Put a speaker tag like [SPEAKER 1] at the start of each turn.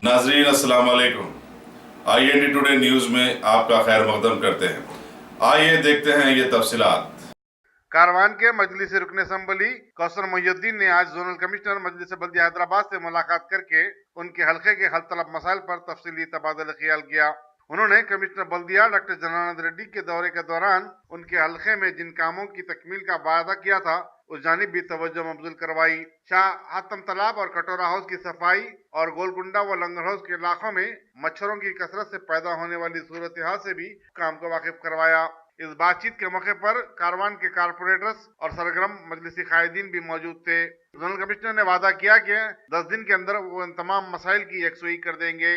[SPEAKER 1] नाजरीन अस्सलाम वालेकुम। IND टुडे न्यूज़ में आपका खैर मकदम करते हैं। आइए देखते हैं ये तफसीलात।
[SPEAKER 2] कारवान के मजलिस रुकन असम्बली कौसर मोहिउद्दीन ने आज जोनल कमिश्नर मजलिस बल्दिया हैदराबाद से मुलाकात करके उनके हल्के के हल तलब मसाइल पर तफसीली तबादला ख्याल किया। उन्होंने कमिश्नर बल्दिया डॉक्टर जनानंद रेड्डी के दौरे के दौरान उनके हल्के में जिन कामों की तकमील का वादा किया था उस जानिब भी तवज्जो मबजूल करवाई। शाह हातम तालाब और कटोरा हाउस की सफाई और गोलकुंडा व लंगर हाउस के इलाकों में मच्छरों की कसरत से पैदा होने वाली सूरत हाल से भी काम को वाकिफ करवाया। इस बातचीत के मौके पर कारवान के कारपोरेटर्स और सरगर्म मजलिसी कायदीन भी मौजूद थे। जोनल कमिश्नर ने वादा किया कि 10 दिन के अंदर वो इन तमाम मसाइल की यकसुई कर देंगे।